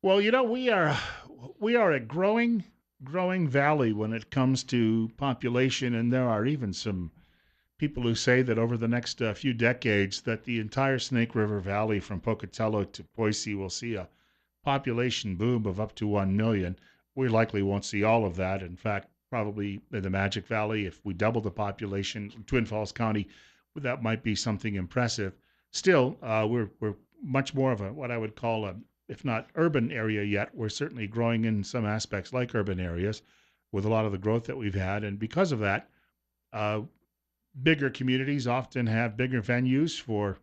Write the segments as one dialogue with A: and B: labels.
A: Well, we are a growing valley when it comes to population, and there are even some people who say that over the next few decades, that the entire Snake River Valley from Pocatello to Boise will see a population boom of up to 1 million. We likely won't see all of that. In fact, probably in the Magic Valley, if we double the population, Twin Falls County, that might be something impressive. Still, we're much more of a what I would call a, if not urban area yet. We're certainly growing in some aspects like urban areas with a lot of the growth that we've had, and because of that, uh, bigger communities often have bigger venues for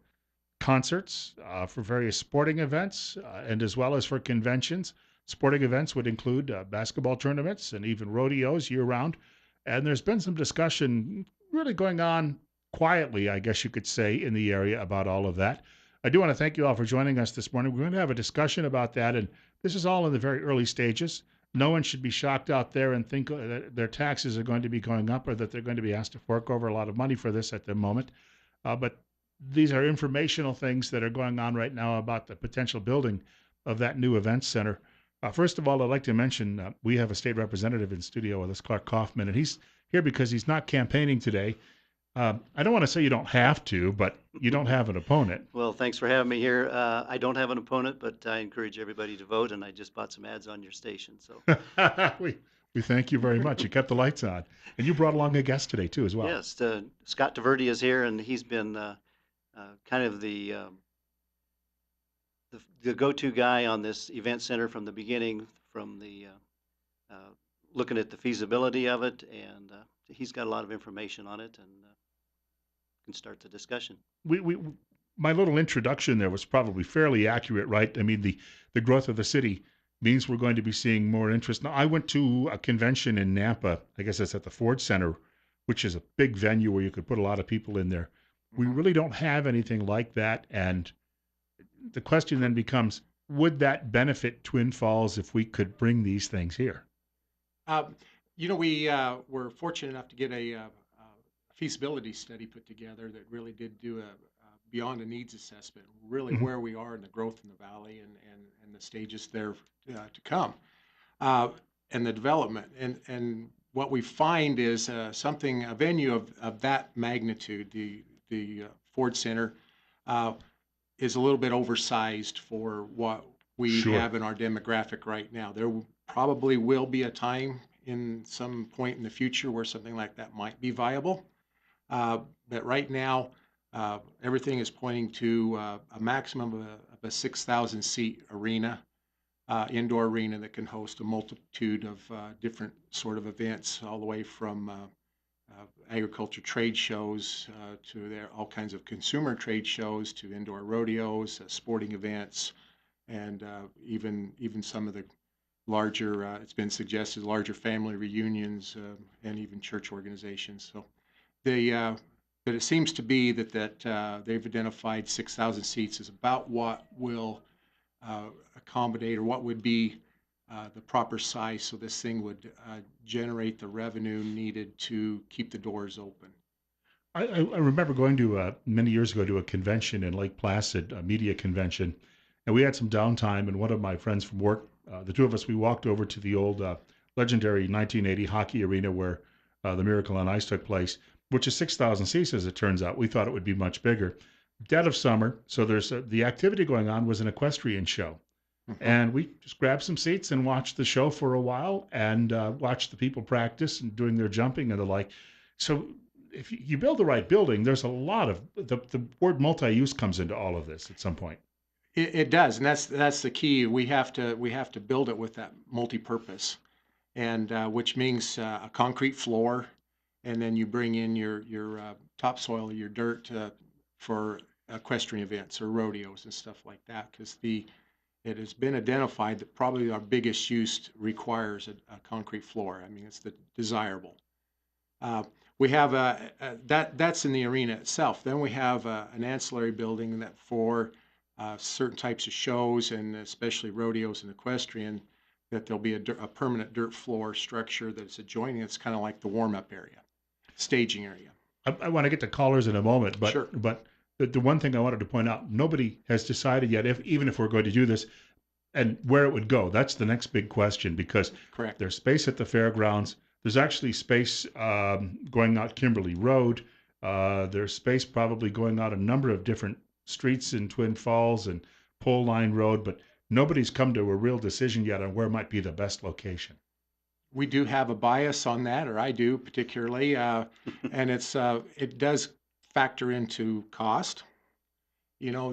A: concerts, for various sporting events, and as well as for conventions. Sporting events would include basketball tournaments and even rodeos year round. And there's been some discussion really going on quietly, I guess you could say, in the area about all of that. I do want to thank you all for joining us this morning. We're going to have a discussion about that, and this is all in the very early stages. No one should be shocked out there and think that their taxes are going to be going up or that they're going to be asked to fork over a lot of money for this at the moment. But these are informational things that are going on right now about the potential building of that new events center. First of all, I'd like to mention we have a state representative in studio with us, Clark Kaufman, and he's here because he's not campaigning today. I don't want to say you don't have to, but you don't have an opponent.
B: Well, thanks for having me here. I don't have an opponent, but I encourage everybody to vote, and I just bought some ads on your station. So,
A: we we thank you very much. You kept the lights on, and you brought along a guest today too, as well.
B: yes, Scott Diverty is here, and he's been kind of the go-to guy on this event center from the beginning, from the looking at the feasibility of it, and he's got a lot of information on it, and can start the discussion.
A: We my little introduction there was probably fairly accurate, right? I mean, the growth of the city means we're going to be seeing more interest. Now, I went to a convention in Nampa. I guess it's at the Ford Center, which is a big venue where you could put a lot of people in there. We
C: Mhm.
A: really don't have anything like that, and the question then becomes: would that benefit Twin Falls if we could bring these things here?
C: Um, we were fortunate enough to get a feasibility study put together that really did do a beyond a needs assessment, really
A: Mhm.
C: where we are in the growth in the valley and the stages there to come, uh, and the development. And what we find is a venue of that magnitude, the Ford Center, uh, is a little bit oversized for what we
A: Sure.
C: have in our demographic right now. Probably will be a time in some point in the future where something like that might be viable. But right now, everything is pointing to a maximum of a 6,000 seat arena, indoor arena that can host a multitude of different sort of events, all the way from agriculture trade shows to all kinds of consumer trade shows to indoor rodeos, sporting events, and even some of the larger. It's been suggested larger family reunions and even church organizations. So they. But it seems to be that they've identified 6,000 seats as about what will accommodate or what would be the proper size so this thing would generate the revenue needed to keep the doors open.
A: I remember going to many years ago to a convention in Lake Placid, a media convention, and we had some downtime. And one of my friends from work, the two of us, we walked over to the old legendary 1980 hockey arena where the Miracle on Ice took place, which is 6,000 seats as it turns out. We thought it would be much bigger. Dead of summer, so there's the activity going on was an equestrian show,
C: Mhm.
A: and we just grabbed some seats and watched the show for a while and watched the people practice and doing their jumping and the like. So if you build the right building, there's a lot of the word multi-use comes into all of this at some point.
C: It does, and that's the key. We have to build it with that multi-purpose, and which means a concrete floor, and then you bring in your topsoil, your dirt for equestrian events or rodeos and stuff like that. Because the it has been identified that probably our biggest use requires a concrete floor. I mean, it's the desirable. Uh, we have that's in the arena itself. Then we have an ancillary building that for certain types of shows and especially rodeos and equestrian, that there'll be a permanent dirt floor structure that's adjoining. It's kind of like the warm up area, staging area.
A: I want to get to callers in a moment,
C: Sure.
A: but the one thing I wanted to point out, nobody has decided yet if even if we're going to do this, and where it would go. That's the next big question, because
C: Correct.
A: there's space at the fairgrounds. There's actually space going out Kimberly Road. There's space probably going out a number of different streets in Twin Falls and Pole Line Road, but nobody's come to a real decision yet on where might be the best location.
C: We do have a bias on that, or I do particularly, and it does factor into cost. You know,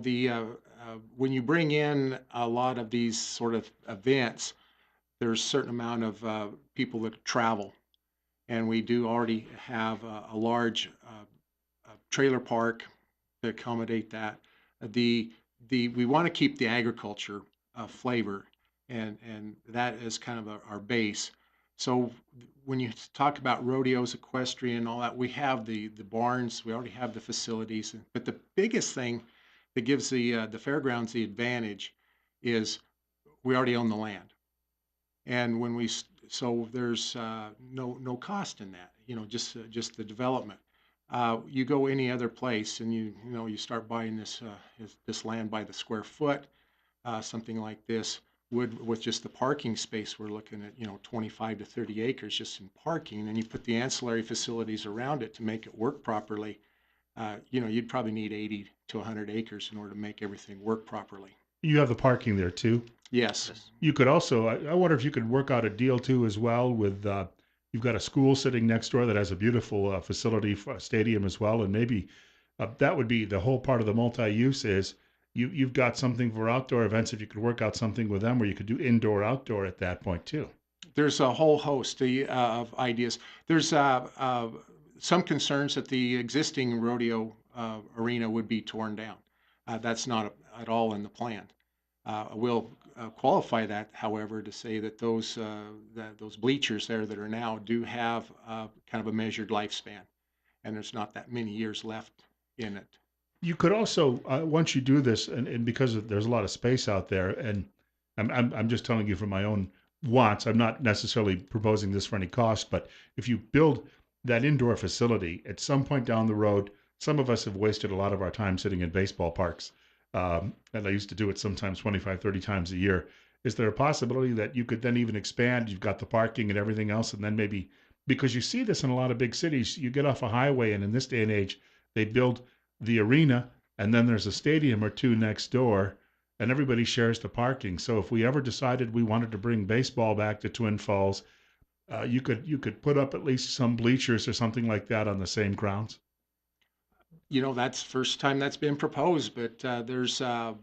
C: when you bring in a lot of these sort of events, there's a certain amount of people that travel, and we do already have a large trailer park to accommodate that. The we want to keep the agriculture flavor, and that is kind of our base. So when you talk about rodeos, equestrian, all that, we have the barns, we already have the facilities. But the biggest thing that gives the fairgrounds the advantage is we already own the land, and so there's no cost in that. You know, just the development. You go any other place, and you start buying this land by the square foot, something like this would with just the parking space. We're looking at 25 to 30 acres just in parking, and you put the ancillary facilities around it to make it work properly. You'd probably need 80 to 100 acres in order to make everything work properly.
A: You have the parking there too.
C: Yes.
A: You could also, I wonder if you could work out a deal too as well with, you've got a school sitting next door that has a beautiful facility for a stadium as well. And maybe that would be the whole part of the multi-use is you've got something for outdoor events. If you could work out something with them where you could do indoor, outdoor at that point too.
C: There's a whole host of ideas. There's some concerns that the existing rodeo arena would be torn down. That's not at all in the plan. We'll qualify that, however, to say that those bleachers there that are now do have kind of a measured lifespan, and there's not that many years left in it.
A: You could also, once you do this, and because there's a lot of space out there, and I'm just telling you from my own wants, I'm not necessarily proposing this for any cost, but if you build that indoor facility at some point down the road, some of us have wasted a lot of our time sitting in baseball parks. And I used to do it sometimes 25, 30 times a year. Is there a possibility that you could then even expand? You've got the parking and everything else, and then maybe, because you see this in a lot of big cities, you get off a highway, and in this day and age, they build the arena, and then there's a stadium or two next door, and everybody shares the parking. So if we ever decided we wanted to bring baseball back to Twin Falls, you could put up at least some bleachers or something like that on the same grounds.
C: That's the first time that's been proposed, but there's
A: I'll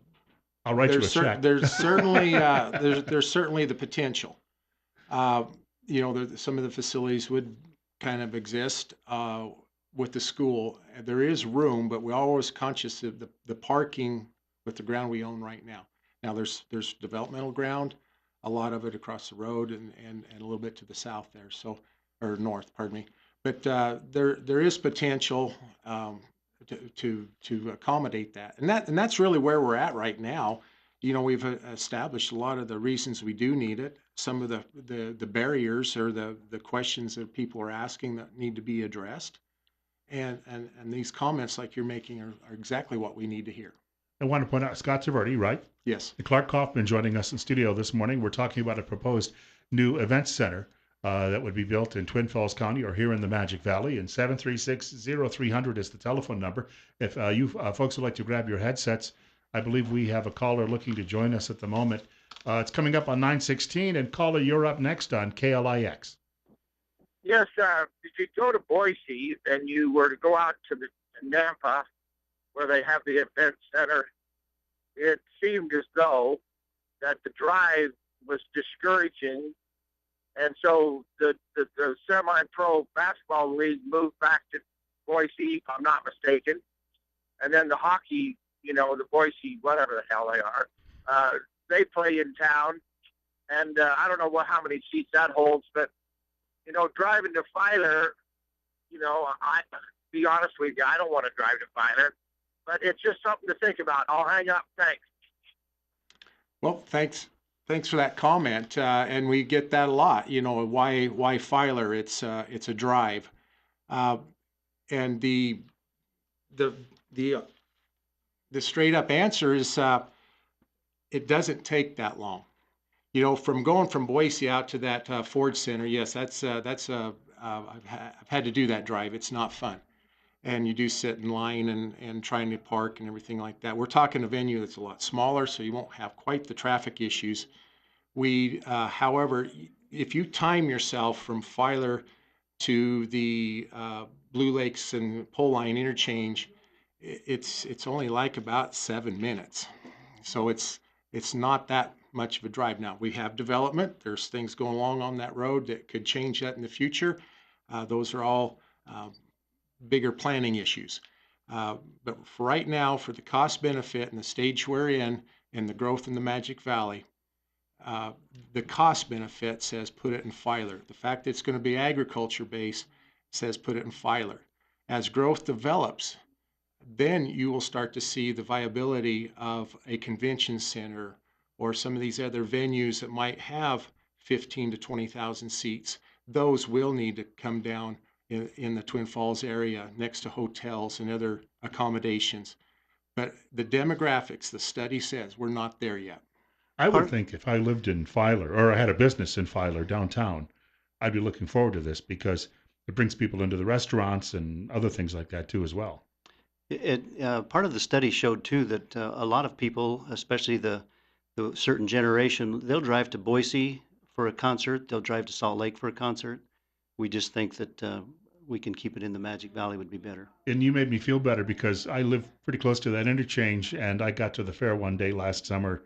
A: write you a check.
C: there's certainly there's certainly the potential. Some of the facilities would kind of exist with the school. There is room, but we're always conscious of the parking with the ground we own right now. Now there's developmental ground, a lot of it across the road and a little bit to the south there, or north, pardon me. But there is potential to accommodate that, and that's really where we're at right now. We've established a lot of the reasons we do need it. Some of the barriers or the questions that people are asking that need to be addressed, and these comments like you're making are exactly what we need to hear.
A: I want to point out Scott Taverdi, right?
C: Yes.
A: Clark Kaufman joining us in studio this morning. We're talking about a proposed new event center that would be built in Twin Falls County or here in the Magic Valley. And 736-0300 is the telephone number. If you folks would like to grab your headsets, I believe we have a caller looking to join us at the moment. It's coming up on 916, and caller, you're up next on KLIX.
D: Yes, if you go to Boise and you were to go out to Nampa, where they have the event center, it seemed as though that the drive was discouraging, and so the semi-pro basketball league moved back to Boise, if I'm not mistaken, and then the hockey, the Boise, whatever the hell they are, they play in town, and I don't know how many seats that holds, but driving to Filer, I be honest with you, I don't want to drive to Filer, but it's just something to think about. I'll hang up. Thanks.
C: Well, thanks for that comment, and we get that a lot. Why Filer? It's a drive, and the straight up answer is it doesn't take that long. From going from Boise out to that Ford Center, yes, I've had to do that drive. It's not fun. And you do sit in line and trying to park and everything like that. We're talking a venue that's a lot smaller, so you won't have quite the traffic issues. However, if you time yourself from Filer to the Blue Lakes and Pole Line interchange, it's only like about 7 minutes. So it's not that much of a drive. Now we have development. There's things going along on that road that could change that in the future. Those are all bigger planning issues. But for right now, for the cost benefit and the stage we're in and the growth in the Magic Valley, the cost benefit says put it in Filer. The fact that it's going to be agriculture based says put it in Filer. As growth develops, then you will start to see the viability of a convention center or some of these other venues that might have 15 to 20,000 seats. Those will need to come down in the Twin Falls area next to hotels and other accommodations. But the demographics, the study says we're not there yet.
A: I would
B: Part,
A: think if I lived in Filer or I had a business in Filer downtown, I'd be looking forward to this because it brings people into the restaurants and other things like that too as well.
B: part of the study showed too that a lot of people, especially the certain generation, they'll drive to Boise for a concert, they'll drive to Salt Lake for a concert. We just think that we can keep it in the Magic Valley would be better.
A: And you made me feel better because I live pretty close to that interchange and I got to the fair one day last summer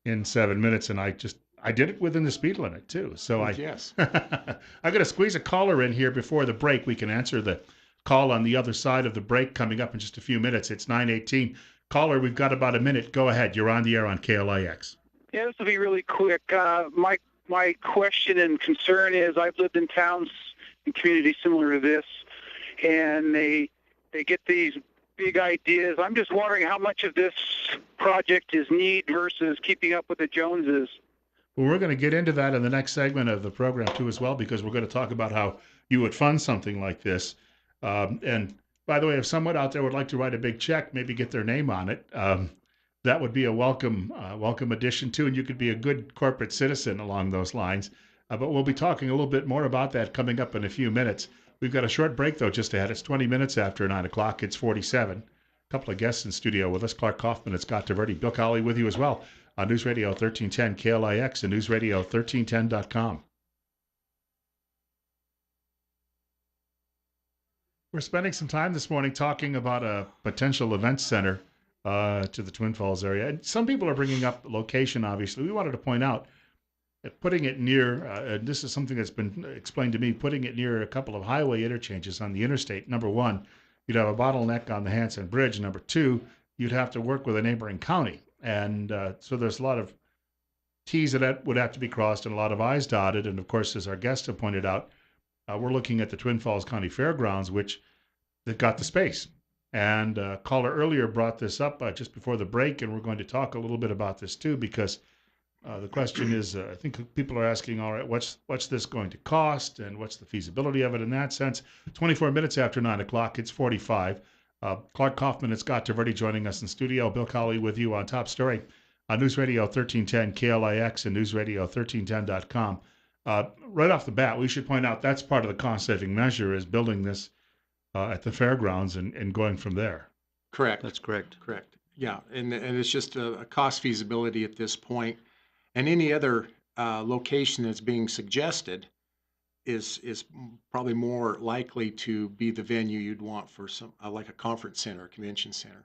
A: in 7 minutes and I did it within the speed limit too. So
C: Yes.
A: I'm going to squeeze a caller in here before the break. We can answer the call on the other side of the break coming up in just a few minutes. It's 9:18. Caller, we've got about a minute. Go ahead. You're on the air on KLIX.
E: Yeah, this will be really quick. My question and concern is I've lived in towns and communities similar to this, and they get these big ideas. I'm just wondering how much of this project is need versus keeping up with the Joneses.
A: Well, we're going to get into that in the next segment of the program too as well because we're going to talk about how you would fund something like this. And by the way, if someone out there would like to write a big check, maybe get their name on it, that would be a welcome addition too, and you could be a good corporate citizen along those lines. But we'll be talking a little bit more about that coming up in a few minutes. We've got a short break though just ahead. It's 20 minutes after 9 o'clock. It's 47. A couple of guests in studio with us, Clark Kaufman and Scott Taverdi. Bill Colley with you as well on News Radio 1310 KLIX and newsradio1310.com. We're spending some time this morning talking about a potential event center to the Twin Falls area. And some people are bringing up location, obviously. We wanted to point out that putting it near, and this is something that's been explained to me, putting it near a couple of highway interchanges on the interstate. Number one, you'd have a bottleneck on the Hanson Bridge. Number two, you'd have to work with a neighboring county. And so there's a lot of T's that would have to be crossed and a lot of I's dotted. And of course, as our guests have pointed out, we're looking at the Twin Falls County Fairgrounds, which they've got the space. And a caller earlier brought this up just before the break, and we're going to talk a little bit about this too, because the question is, I think people are asking, all right, what's this going to cost, and what's the feasibility of it in that sense? 24 minutes after 9 o'clock, it's 45. Clark Kaufman and Scott Taverdi joining us in studio. Bill Colley with you on Top Story on News Radio 1310 KLIX and newsradio1310.com. Right off the bat, we should point out that's part of the cost-saving measure is building this at the fairgrounds and going from there.
C: Correct.
B: That's correct.
C: Correct. Yeah, and it's just a cost feasibility at this point. And any other location that's being suggested is probably more likely to be the venue you'd want for some like a conference center, a convention center.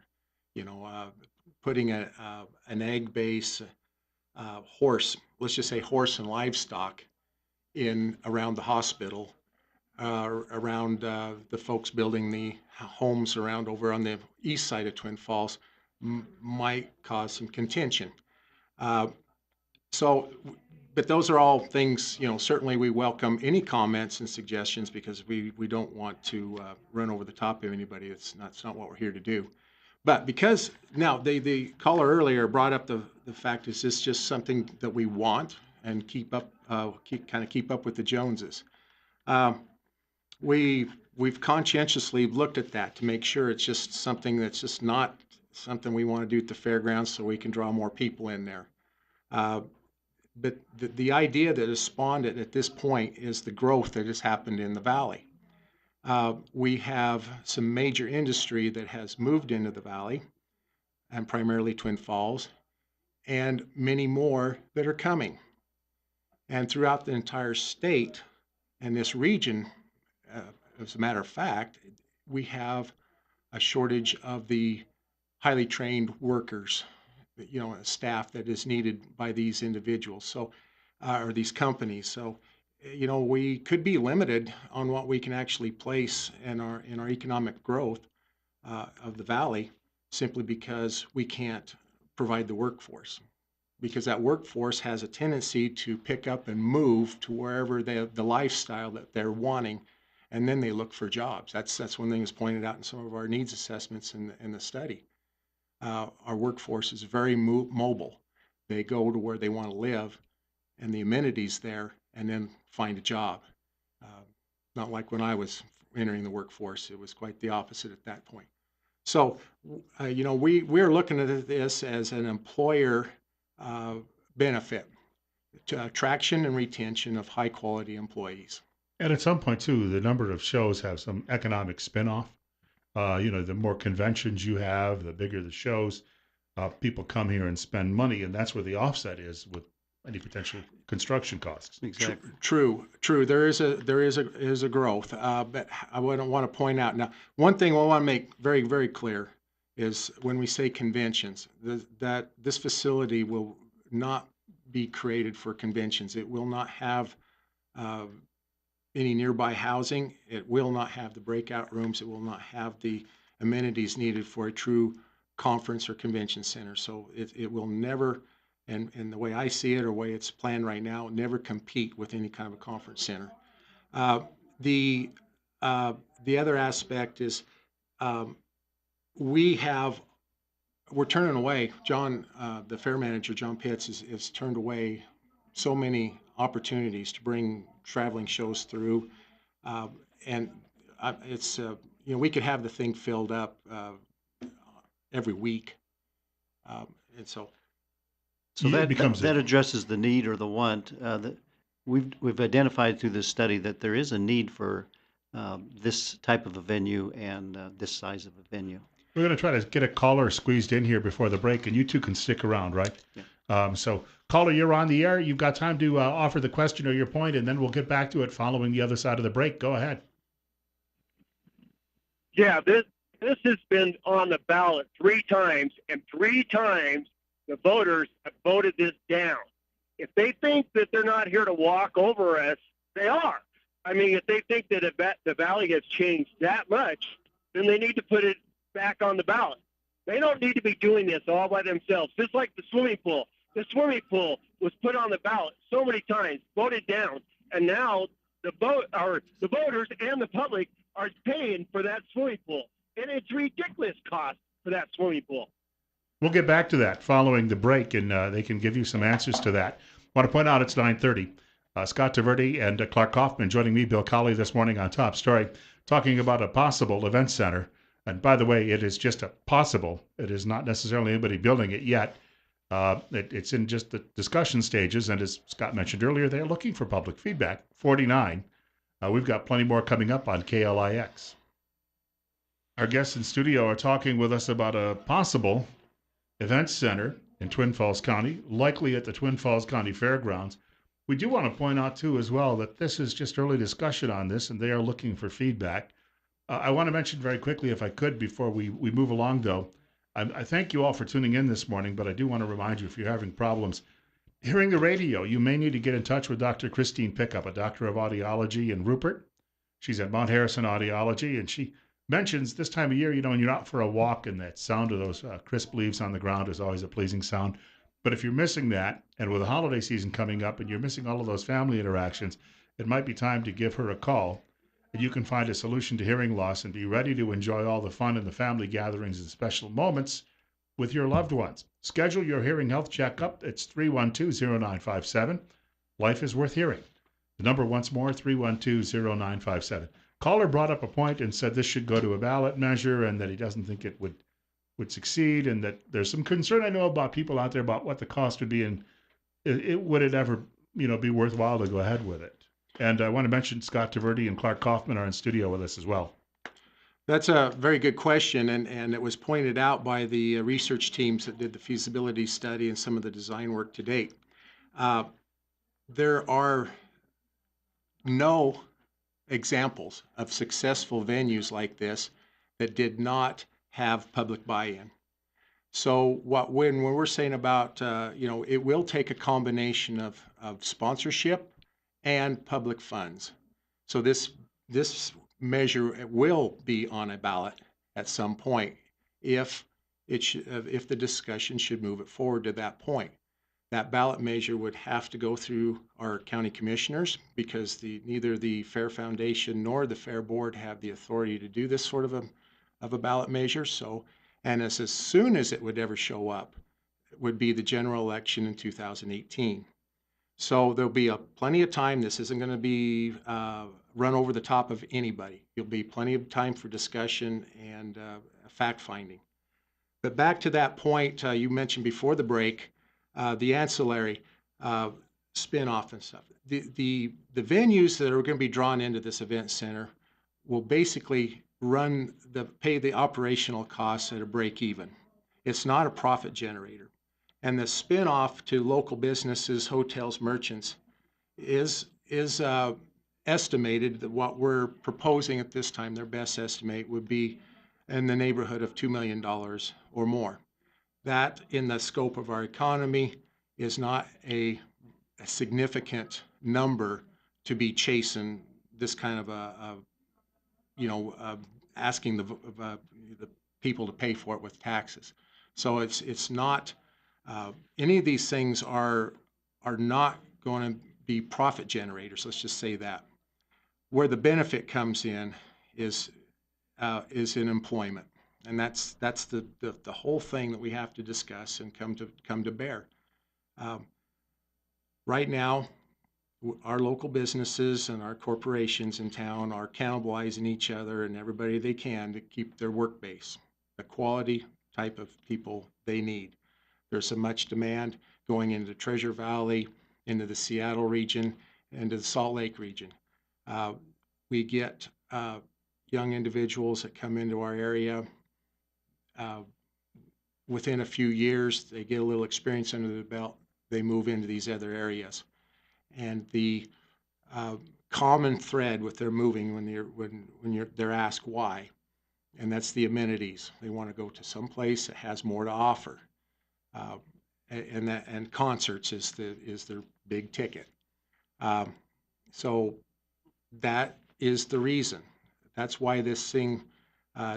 C: Putting an egg base horse, let's just say horse and livestock, in around the hospital, around the folks building the homes around over on the east side of Twin Falls might cause some contention. But those are all things, certainly we welcome any comments and suggestions because we don't want to run over the top of anybody. It's not what we're here to do. But because now the caller earlier brought up the fact is this just something that we want and keep up with the Joneses. We've conscientiously looked at that to make sure it's just something that's just not something we want to do at the fairgrounds so we can draw more people in there. but the idea that has spawned it at this point is the growth that has happened in the valley. We have some major industry that has moved into the valley, and primarily Twin Falls, and many more that are coming. And throughout the entire state and this region, as a matter of fact, we have a shortage of the highly trained workers, staff that is needed by these individuals, so or these companies. So, we could be limited on what we can actually place in our economic growth of the valley, simply because we can't provide the workforce. Because that workforce has a tendency to pick up and move to wherever the lifestyle that they're wanting, and then they look for jobs. That's one thing that's pointed out in some of our needs assessments in the study. Our workforce is very mobile. They go to where they want to live and the amenities there, and then find a job. Not like when I was entering the workforce, it was quite the opposite at that point. So, we're looking at this as an employer benefit to attraction and retention of high quality employees.
A: And at some point too, the number of shows have some economic spin-off. The more conventions you have, the bigger the shows. People come here and spend money, and that's where the offset is with any potential construction costs.
B: Exactly.
C: True. There is a growth, but I wouldn't want to point out now. One thing I want to make very, very clear is when we say conventions, that this facility will not be created for conventions. It will not have any nearby housing. It will not have the breakout rooms. It will not have the amenities needed for a true conference or convention center. So it will never, and the way I see it or the way it's planned right now, never compete with any kind of a conference center. The other aspect is we're turning away, John, the fair manager, John Pitts, has turned away so many opportunities to bring traveling shows through. And it's, we could have the thing filled up every week. And so
B: that
A: becomes
B: that addresses the need or the want. That we've identified through this study that there is a need for this type of a venue and this size of a venue.
A: We're going to try to get a caller squeezed in here before the break, and you two can stick around, right?
B: Yeah.
A: So, caller, you're on the air. You've got time to offer the question or your point, and then we'll get back to it following the other side of the break. Go ahead.
F: Yeah, this has been on the ballot 3 times, and 3 times the voters have voted this down. If they think that they're not here to walk over us, they are. I mean, if they think that the valley has changed that much, then they need to put it back on the ballot. They don't need to be doing this all by themselves. Just like the swimming pool. The swimming pool was put on the ballot so many times, voted down, and now the voters and the public are paying for that swimming pool. And it's ridiculous cost for that swimming pool.
A: We'll get back to that following the break, and they can give you some answers to that. I want to point out it's 9:30. Scott Taverdi and Clark Kaufman joining me, Bill Colley, this morning on Top Story, talking about a possible event center. And by the way, it is just a possible. It is not necessarily anybody building it yet. It's in just the discussion stages. And as Scott mentioned earlier, they're looking for public feedback. 49. We've got plenty more coming up on KLIX. Our guests in studio are talking with us about a possible event center in Twin Falls County, likely at the Twin Falls County Fairgrounds. We do want to point out, too, as well, that this is just early discussion on this, and they are looking for feedback. I want to mention very quickly, if I could, before we move along, though, I thank you all for tuning in this morning, but I do want to remind you, if you're having problems hearing the radio, you may need to get in touch with Dr. Christine Pickup, a doctor of audiology in Rupert. She's at Mount Harrison Audiology, and she mentions this time of year, when you're out for a walk and that sound of those crisp leaves on the ground is always a pleasing sound. But if you're missing that, and with the holiday season coming up and you're missing all of those family interactions, it might be time to give her a call. And you can find a solution to hearing loss and be ready to enjoy all the fun and the family gatherings and special moments with your loved ones. Schedule your hearing health checkup. It's 312-0957. Life is worth hearing. The number once more, 312-0957. Caller brought up a point and said this should go to a ballot measure and that he doesn't think it would succeed, and that there's some concern I know about people out there about what the cost would be. And would it ever, be worthwhile to go ahead with it? And I want to mention Scott Taverdi and Clark Kaufman are in studio with us as well.
C: That's a very good question, and it was pointed out by the research teams that did the feasibility study and some of the design work to date. There are no examples of successful venues like this that did not have public buy-in. So when we're saying about, it will take a combination of sponsorship and public funds. So this measure will be on a ballot at some point if the discussion should move it forward to that point. That ballot measure would have to go through our county commissioners because neither the Fair Foundation nor the Fair Board have the authority to do this sort of a ballot measure. So, and as soon as it would ever show up, it would be the general election in 2018. So there'll be plenty of time. This isn't going to be run over the top of anybody. There'll be plenty of time for discussion and fact finding. But back to that point you mentioned before the break, the ancillary spin-off and stuff. The venues that are going to be drawn into this event center will basically pay the operational costs at a break even. It's not a profit generator. And the spin-off to local businesses, hotels, merchants is estimated that what we're proposing at this time, their best estimate would be in the neighborhood of $2 million or more. That, in the scope of our economy, is not a significant number to be chasing this kind of asking the people to pay for it with taxes. So it's not any of these things are not going to be profit generators. Let's just say that. Where the benefit comes in is in employment. And that's the whole thing that we have to discuss and come to bear. Right now, our local businesses and our corporations in town are cannibalizing each other and everybody they can to keep their work base, the quality type of people they need. There's so much demand going into Treasure Valley, into the Seattle region, into the Salt Lake region. We get young individuals that come into our area. Within a few years, they get a little experience under the belt. They move into these other areas, and the common thread with their moving when they're asked why, and that's the amenities. They want to go to some place that has more to offer, and concerts is their big ticket. So that is the reason. That's why this thing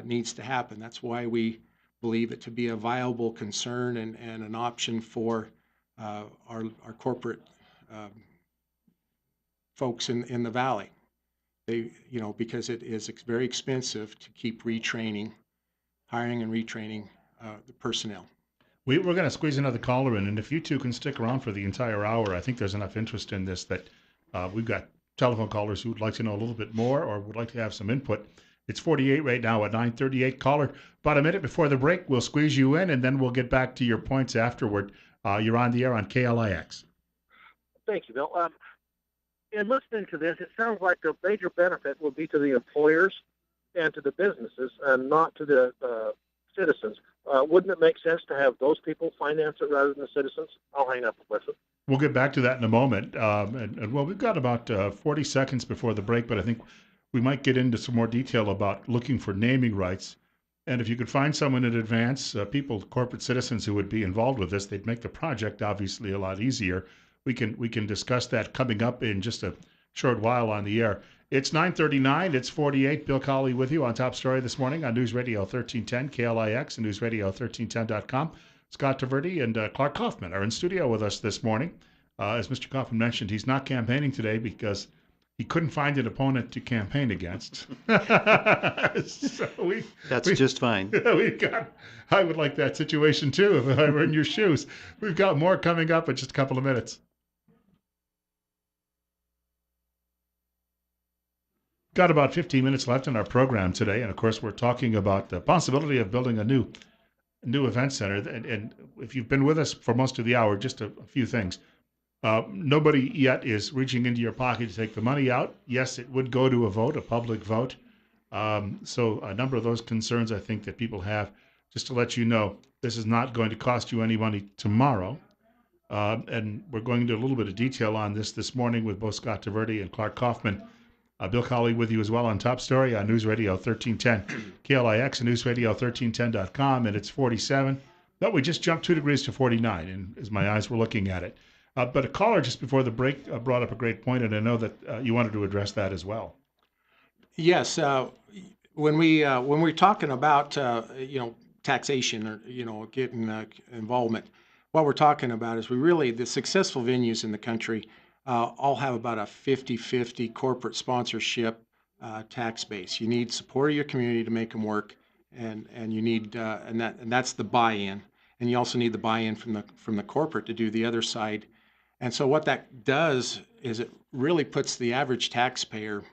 C: needs to happen. That's why we believe it to be a viable concern and an option for our corporate folks in the valley. Because it is very expensive to keep hiring and retraining the personnel.
A: We're going to squeeze another caller in, and if you two can stick around for the entire hour, I think there's enough interest in this that we've got telephone callers who would like to know a little bit more or would like to have some input. It's 48 right now at 9:38. Caller, about a minute before the break, we'll squeeze you in, and then we'll get back to your points afterward. You're on the air on KLIX.
G: Thank you, Bill. In listening to this, it sounds like the major benefit will be to the employers and to the businesses and not to the citizens. Wouldn't it make sense to have those people finance it rather than the citizens? I'll hang up and listen.
A: We'll get back to that in a moment. Well, we've got about 40 seconds before the break, but I think we might get into some more detail about looking for naming rights. And if you could find someone in advance, corporate citizens who would be involved with this, they'd make the project obviously a lot easier. We can discuss that coming up in just a short while on the air. It's 9:39. It's 48. Bill Colley with you on Top Story this morning on News Radio 1310, KLIX, and NewsRadio1310.com. Scott Taverdi and Clark Kaufman are in studio with us this morning. As Mr. Kaufman mentioned, he's not campaigning today because he couldn't find an opponent to campaign against.
B: That's just fine.
A: I would like that situation too if I were in your shoes. We've got more coming up in just a couple of minutes. Got about 15 minutes left in our program today, and of course we're talking about the possibility of building a new event center. And if you've been with us for most of the hour, just a few things. Nobody yet is reaching into your pocket to take the money out. Yes, it would go to a vote, a public vote. So a number of those concerns I think that people have, just to let you know, this is not going to cost you any money tomorrow. And we're going into a little bit of detail on this morning with both Scott Taverdi and Clark Kaufman. Bill Colley with you as well on Top Story on News Radio 1310, KLIX and newsradio1310.com, and it's 47. No, we just jumped 2 degrees to 49, and as my eyes were looking at it. But a caller just before the break brought up a great point, and I know that you wanted to address that as well.
C: Yes, when we're talking about taxation or getting involvement, what we're talking about is the successful venues in the country all have about a 50-50 corporate sponsorship tax base. You need support of your community to make them work, and you need and that's the buy-in, and you also need the buy-in from the corporate to do the other side. And so what that does is it really puts the average taxpayer.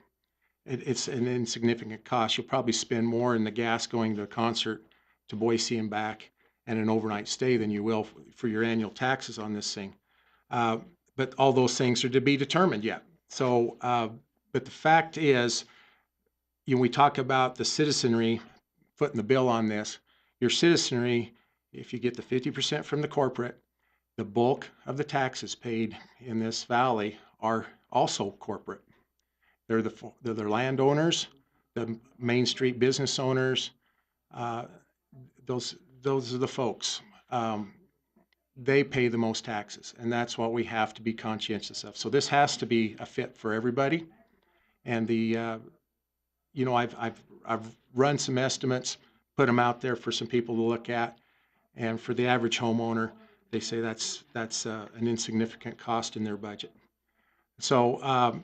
C: It's an insignificant cost. You'll probably spend more in the gas going to a concert to Boise and back and an overnight stay than you will for your annual taxes on this thing. But all those things are to be determined yet. So, but the fact is, we talk about the citizenry footing the bill on this. Your citizenry, if you get the 50% from the corporate, the bulk of the taxes paid in this valley are also corporate. They're the landowners, the Main Street business owners. Those are the folks. They pay the most taxes, and that's what we have to be conscientious of. So this has to be a fit for everybody. And I've run some estimates, put them out there for some people to look at, and for the average homeowner, they say that's an insignificant cost in their budget. So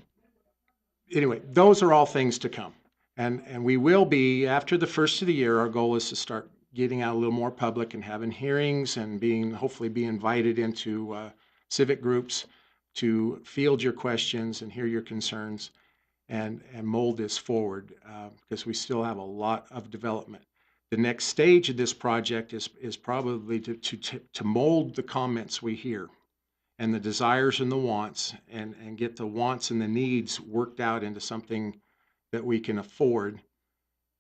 C: anyway, those are all things to come, and we will be after the first of the year. Our goal is to start getting out a little more public and having hearings and hopefully be invited into civic groups to field your questions and hear your concerns and mold this forward because we still have a lot of development. The next stage of this project is probably to mold the comments we hear and the desires and the wants and get the wants and the needs worked out into something that we can afford,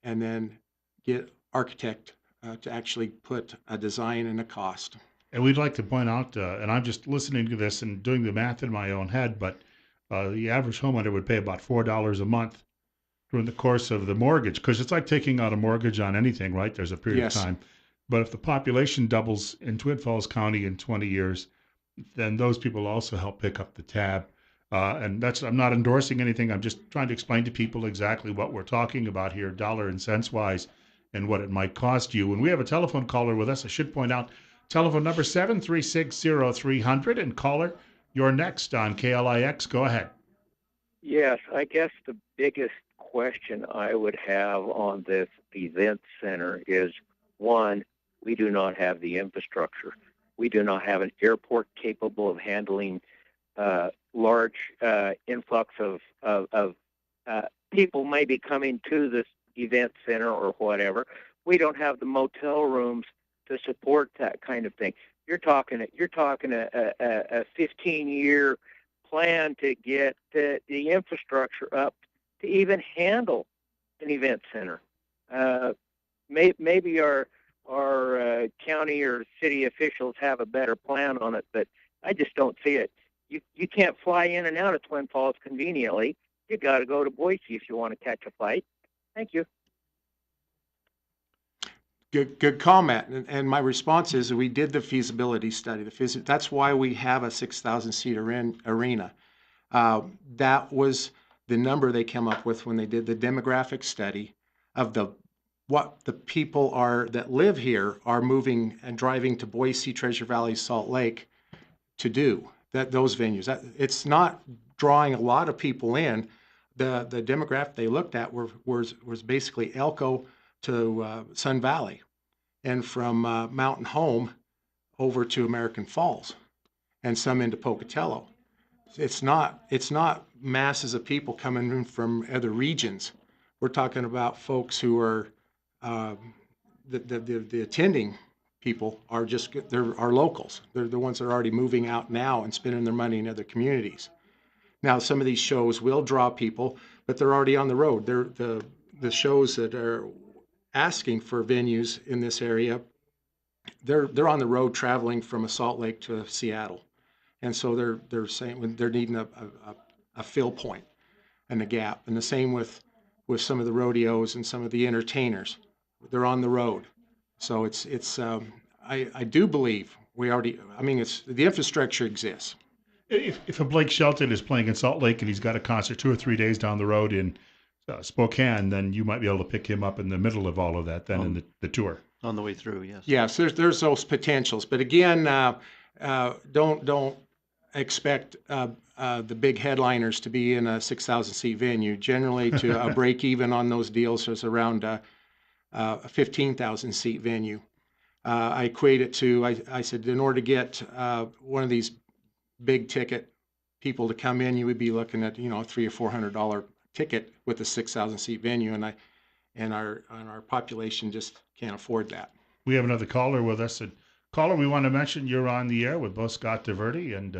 C: and then get architect to actually put a design and a cost.
A: And we'd like to point out, and I'm just listening to this and doing the math in my own head, but the average homeowner would pay about $4 a month during the course of the mortgage, because it's like taking out a mortgage on anything, right? There's a period
C: Yes.
A: of time. But if the population doubles in Twin Falls County in 20 years, then those people also help pick up the tab. And I'm not endorsing anything. I'm just trying to explain to people exactly what we're talking about here, dollar and cents wise, and what it might cost you. And we have a telephone caller with us. I should point out, telephone number 7360300. And caller, you're next on KLIX. Go ahead.
H: Yes, I guess the biggest question I would have on this event center is, one, we do not have the infrastructure. We do not have an airport capable of handling large influx of people maybe coming to this event center or whatever. We don't have the motel rooms to support that kind of thing. You're talking a 15-year plan to get the infrastructure up to even handle an event center. Maybe our county or city officials have a better plan on it, but I just don't see it. You can't fly in and out of Twin Falls conveniently. You got to go to Boise if you want to catch a flight. Thank you.
C: Good comment. And my response is we did the feasibility study. That's why we have a 6,000-seat arena. That was the number they came up with when they did the demographic study of what the people that live here are moving and driving to Boise, Treasure Valley, Salt Lake to do. Those venues. It's not drawing a lot of people in. The demographic they looked at was basically Elko to Sun Valley, and from Mountain Home over to American Falls, and some into Pocatello. It's not masses of people coming in from other regions. We're talking about folks who are the attending people are are locals. They're the ones that are already moving out now and spending their money in other communities. Now, some of these shows will draw people, but they're already on the road. They're the shows that are asking for venues in this area. They're on the road traveling from a Salt Lake to Seattle, and so they're saying when they're needing a fill point and a gap. And the same with some of the rodeos and some of the entertainers. They're on the road, so I do believe we already. I mean, it's the infrastructure exists.
A: If a Blake Shelton is playing in Salt Lake and he's got a concert 2 or 3 days down the road in Spokane, then you might be able to pick him up in the middle of all of that then in the tour.
B: On the way through, yes.
C: Yes, there's those potentials, but again, don't expect the big headliners to be in a 6,000 seat venue. Generally, to break even on those deals is around a 15,000 seat venue. I equate it to I said in order to get one of these big ticket people to come in, you would be looking at $300 or $400 ticket with a 6,000 seat venue, and our population just can't afford that.
A: We have another caller with us. And caller, we want to mention you're on the air with both Scott DeVerde and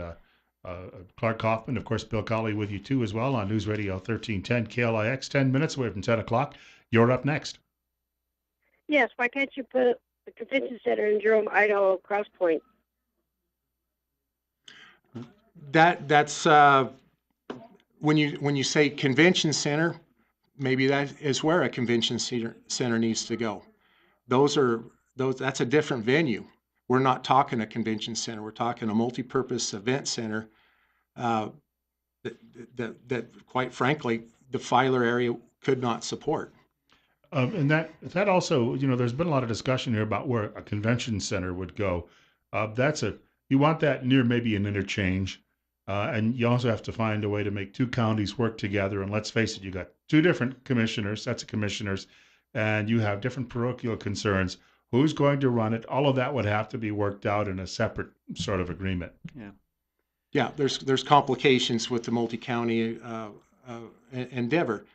A: Clark Kaufman. Of course, Bill Colley with you too as well on News Radio 1310 KLIX. 10 minutes away from 10 o'clock. You're up next.
I: Yes, why can't you put the convention center in Jerome, Idaho, Cross Point?
C: That's when you say convention center, maybe that is where a convention center needs to go. That's a different venue. We're not talking a convention center. We're talking a multi-purpose event center that quite frankly the Filer area could not support.
A: And that also, there's been a lot of discussion here about where a convention center would go. You want that near maybe an interchange. And you also have to find a way to make two counties work together. And let's face it, you got two different sets of commissioners, and you have different parochial concerns. Who's going to run it? All of that would have to be worked out in a separate sort of agreement.
C: Yeah. There's complications with the multi-county endeavor.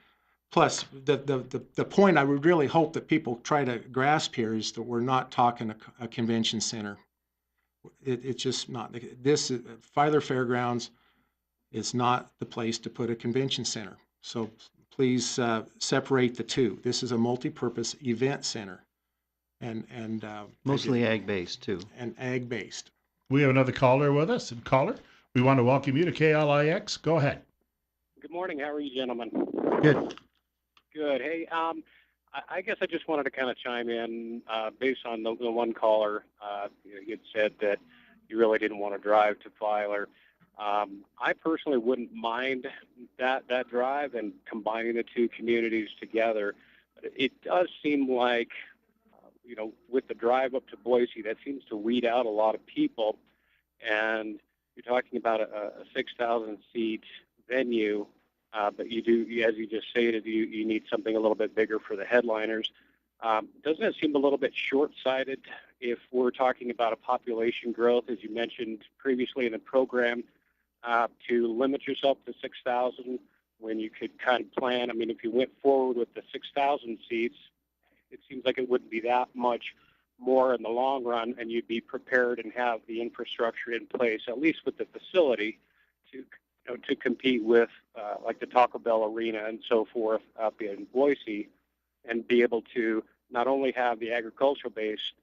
C: Plus, the point I would really hope that people try to grasp here is that we're not talking a convention center. It's just not. Filer Fairgrounds is not the place to put a convention center. So please separate the two. This is a multi-purpose event center, and
B: mostly ag-based too.
C: And ag-based.
A: We have another caller with us. And caller, we want to welcome you to KLIX. Go ahead.
J: Good morning. How are you, gentlemen?
A: Good.
J: Good. Hey, I guess I just wanted to kind of chime in based on the one caller. You had said that you really didn't want to drive to Filer. I personally wouldn't mind that drive and combining the two communities together. But it does seem like, with the drive up to Boise, that seems to weed out a lot of people. And you're talking about a 6,000 seat venue. But you do, as you just stated, you need something a little bit bigger for the headliners. Doesn't it seem a little bit short-sighted if we're talking about a population growth, as you mentioned previously in the program, to limit yourself to 6,000 when you could kind of plan? I mean, if you went forward with the 6,000 seats, it seems like it wouldn't be that much more in the long run, and you'd be prepared and have the infrastructure in place, at least with the facility, to compete with like the Taco Bell Arena and so forth up in Boise, and be able to not only have the agricultural-based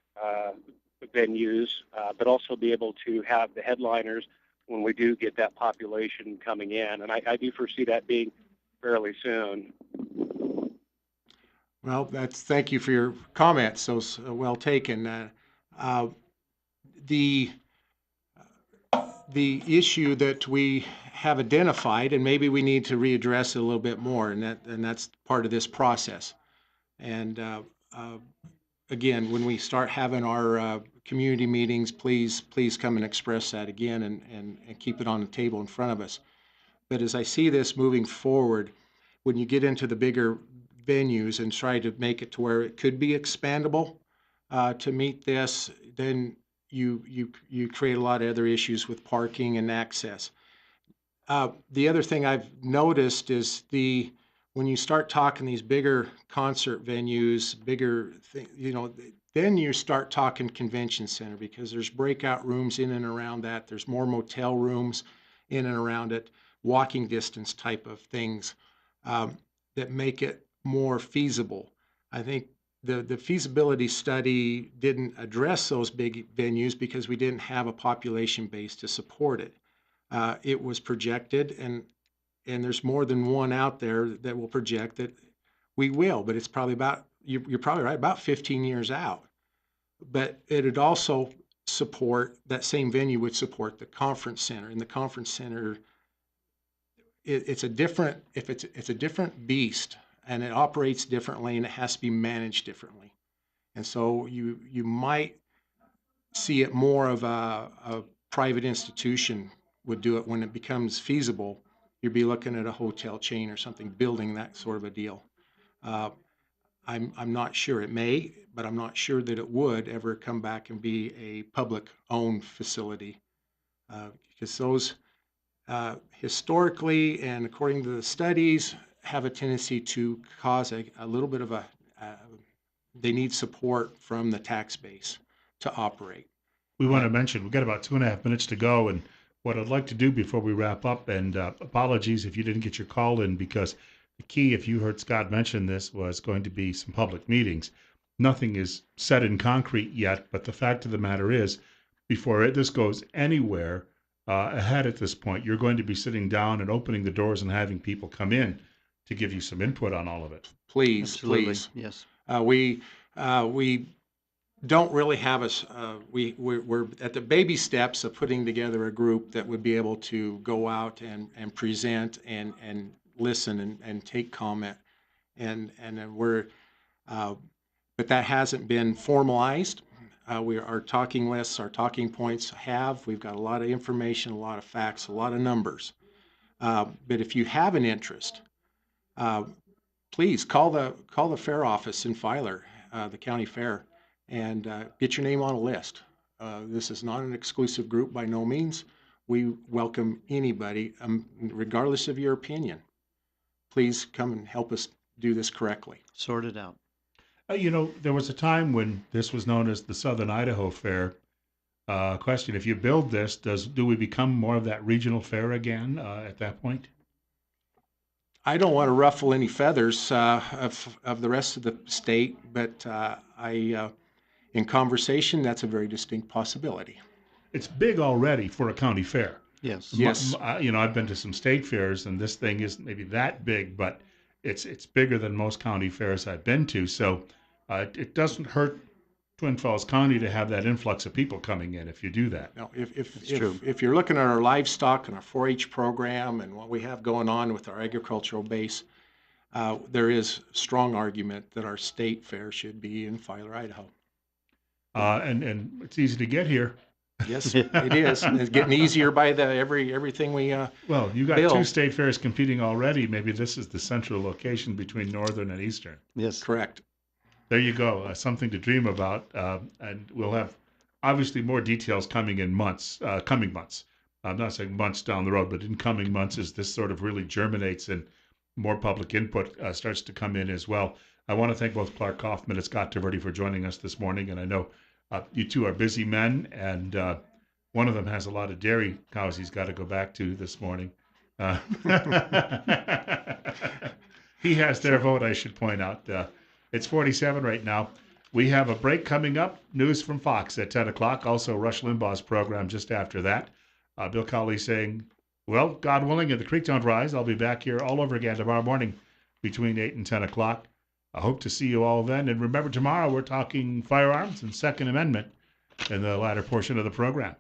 J: venues, but also be able to have the headliners when we do get that population coming in. And I do foresee that being fairly soon.
C: Well, thank you for your comments. So well taken. The issue that we have identified, and maybe we need to readdress it a little bit more, and that's part of this process. And again, when we start having our community meetings, please come and express that again, and keep it on the table in front of us. But as I see this moving forward, when you get into the bigger venues and try to make it to where it could be expandable to meet this, then you create a lot of other issues with parking and access. The other thing I've noticed is when you start talking these bigger concert venues, bigger things, Then you start talking convention center because there's breakout rooms in and around that. There's more motel rooms in and around it, walking distance type of things that make it more feasible. I think the feasibility study didn't address those big venues because we didn't have a population base to support it. It was projected, and there's more than one out there that will project that we will, but it's probably about, you're probably right, about 15 years out. But it'd also support, that same venue would support the conference center, and the conference center, it's a different, if it's a different beast, and it operates differently, and it has to be managed differently. And so you might see it more of a private institution would do it. When it becomes feasible, you'd be looking at a hotel chain or something building that sort of a deal. I'm not sure. It may, but I'm not sure that it would ever come back and be a public-owned facility, because those historically and according to the studies have a tendency to cause a little bit of they need support from the tax base to operate.
A: We want to mention, we've got about 2.5 minutes to go, and what I'd like to do before we wrap up, and apologies if you didn't get your call in, because the key, if you heard Scott mention this, was going to be some public meetings. Nothing is set in concrete yet, but the fact of the matter is, before this goes anywhere ahead at this point, you're going to be sitting down and opening the doors and having people come in to give you some input on all of it.
C: Please,
B: Absolutely.
C: please.
B: Yes.
C: We don't really have we're at the baby steps of putting together a group that would be able to go out and present and listen and take comment. And we're, but that hasn't been formalized. Our talking lists, our talking points we've got a lot of information, a lot of facts, a lot of numbers. But if you have an interest, please call the fair office in Filer, the county fair, and get your name on a list. This is not an exclusive group by no means. We welcome anybody, regardless of your opinion. Please come and help us do this correctly.
B: Sort it out.
A: There was a time when this was known as the Southern Idaho Fair. Question, if you build this, do we become more of that regional fair again at that point?
C: I don't want to ruffle any feathers of the rest of the state, but in conversation, that's a very distinct possibility.
A: It's big already for a county fair.
B: Yes.
C: Yes.
A: I've been to some state fairs, and this thing isn't maybe that big, but it's bigger than most county fairs I've been to. So it doesn't hurt Twin Falls County to have that influx of people coming in if you do that.
C: No, if you're looking at our livestock and our 4-H program and what we have going on with our agricultural base, there is strong argument that our state fair should be in Filer, Idaho.
A: And it's easy to get here.
C: Yes, it is. It's getting easier by everything we
A: well, you got
C: build.
A: 2 state fairs competing already. Maybe this is the central location between northern and eastern.
B: Yes.
C: Correct.
A: There you go. Something to dream about. And we'll have obviously more details coming in coming months. I'm not saying months down the road, but in coming months as this sort of really germinates and more public input starts to come in as well. I want to thank both Clark Kaufman and Scott Taverdi for joining us this morning. And I know you two are busy men, and one of them has a lot of dairy cows he's got to go back to this morning. He has their vote, I should point out. It's 47 right now. We have a break coming up. News from Fox at 10 o'clock. Also, Rush Limbaugh's program just after that. Bill Cawley saying, well, God willing, if the creek don't rise, I'll be back here all over again tomorrow morning between 8 and 10 o'clock. I hope to see you all then. And remember, tomorrow we're talking firearms and Second Amendment in the latter portion of the program.